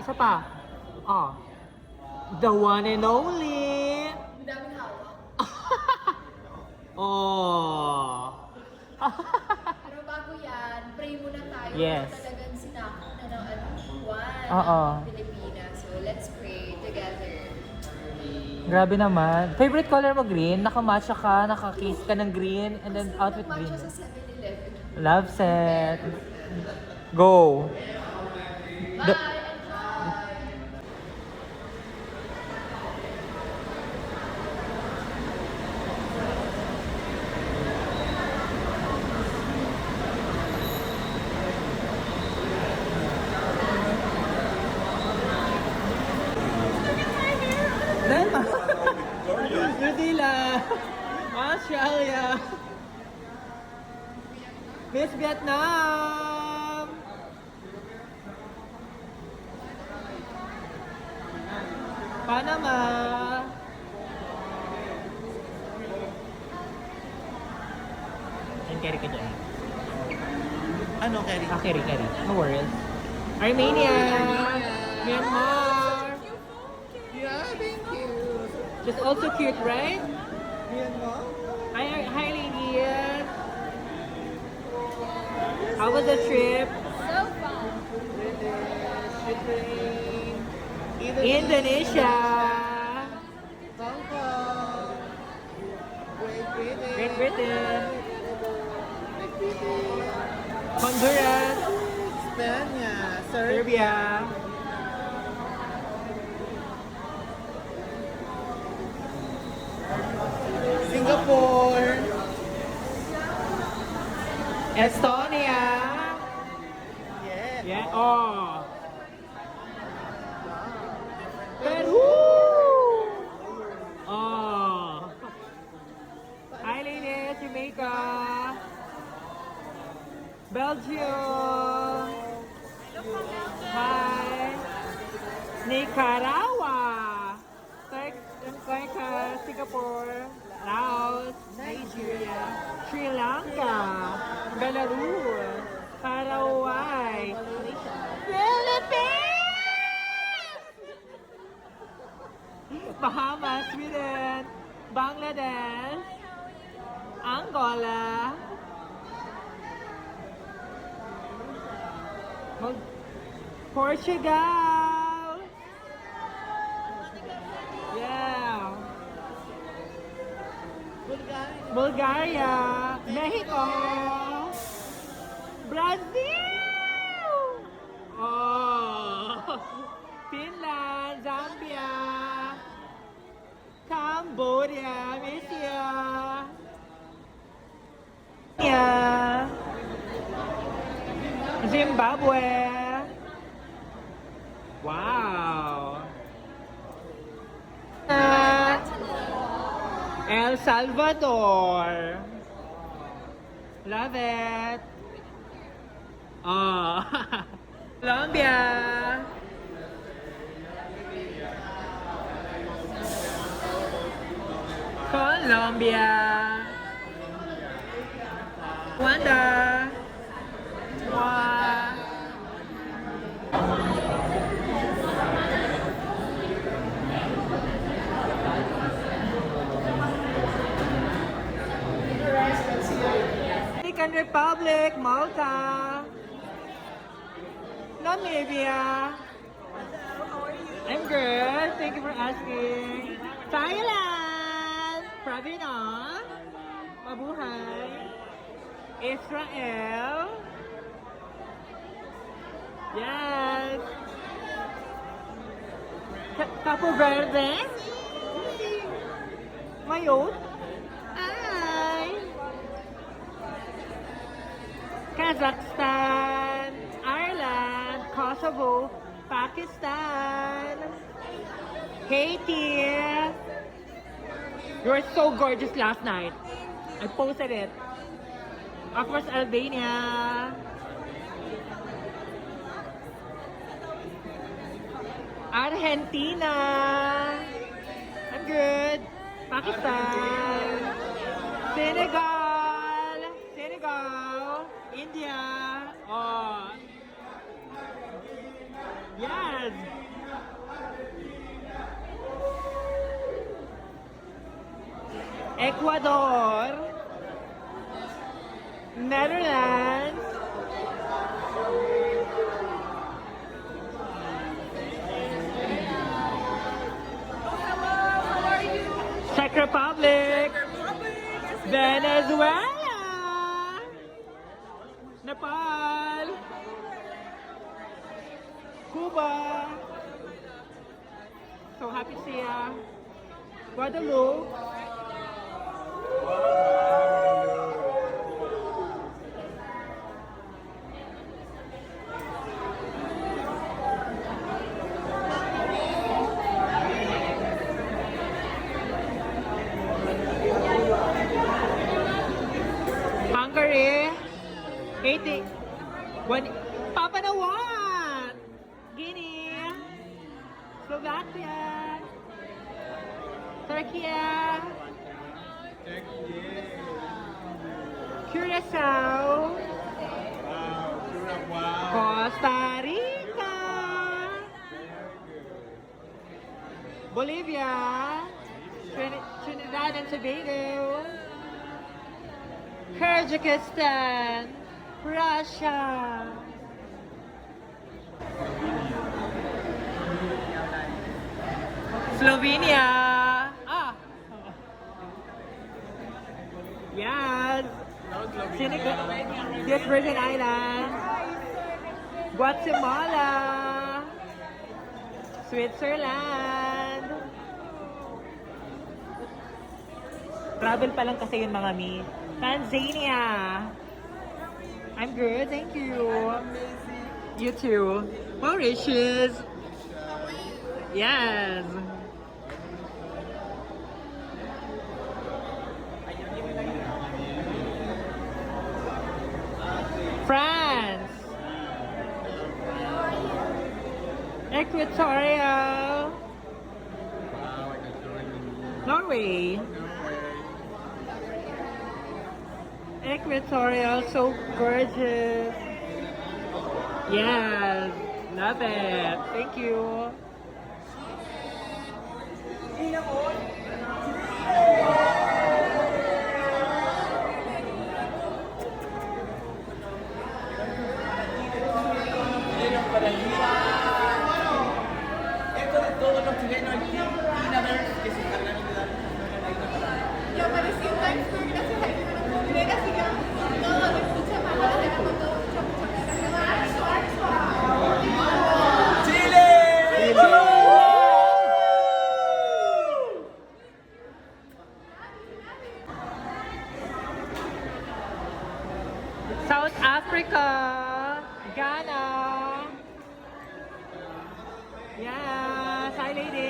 Isa pa. Oh. The one and only. Daming hawak. Oh. Pero bago yan, pray muna tayo. Yes. Talagang sinakop na ng buwan Oo. ng Pilipinas. So let's pray together. Grabe naman. Favorite color mo green? Nakamatcha ka, naka-case ka ng green, and then outfit green. Matcha sa 7-Eleven. Love set. Go. Bye! The- Enjoy! Dahil New Zealand, Australia, Miss Vietnam, Panama, and carry ka dyan. Ano, Kerry? Ah, carry. No worries. Armenia, Myanmar. Yeah, thank you. She's also cute, right? Myanmar? Hi, ladies. How was the trip? So fun! Indonesia. Hong Kong. Great Britain. Great Britain. Great Britain. Honduras. Spania. Serbia. Singapore. Estonia. Yeah. Yeah. Oh. Peru. Oh. Hi, ladies. Jamaica. Belgium. Hi. Nicaragua. Singapore. Laos. Nigeria. Sri Lanka. Belarus. Paraguay. Philippines. Bahamas, Sweden, Bangladesh, Angola, Portugal, yeah, Bulgaria, Mexico, Brazil, oh, Finland, Zambia, Cambodia, Malaysia, Zimbabwe. Wow. El Salvador. Love it. Oh. Colombia. Colombia, Rwanda, Dominican Republic, Malta, Namibia. I'm good. Thank you for asking. Thailand. Pravina. Mabuhay. Israel. Yes. Capo Verde. Mayotte. Hi. Kazakhstan. Ireland. Kosovo. Pakistan. Haiti. You were so gorgeous last night. I posted it. Of course, Albania. Argentina. I'm good. Pakistan. Senegal. India. Oh. Yes. Ecuador, Netherlands, Czech Republic, Venezuela, Nepal, Cuba. So happy to see ya. Guadeloupe. Hungary. 80. Papa na what? Guinea. Slovakia. Turkey. Curacao. Costa Rica. Bolivia. Trinidad and Tobago. Kyrgyzstan. Russia. Slovenia. Yes. Senegal. Yes, Virgin Islands. Guatemala. Switzerland. Travel pa lang kasi yun mga mi. Tanzania. I'm good, thank you. You too. Mauritius. Yes. France. Equatorial. Norway. Equatorial, so gorgeous. Yes, love it. Thank you. Esto de todos los chilenos, el team Inaders que se encargaron de dar Yo aparecí en Times Square gracias a que me lo puedo creer, así que todo lo escucha más, ahora te amo todo, ¡Chile! South Africa, Ghana. Yes, hi lady.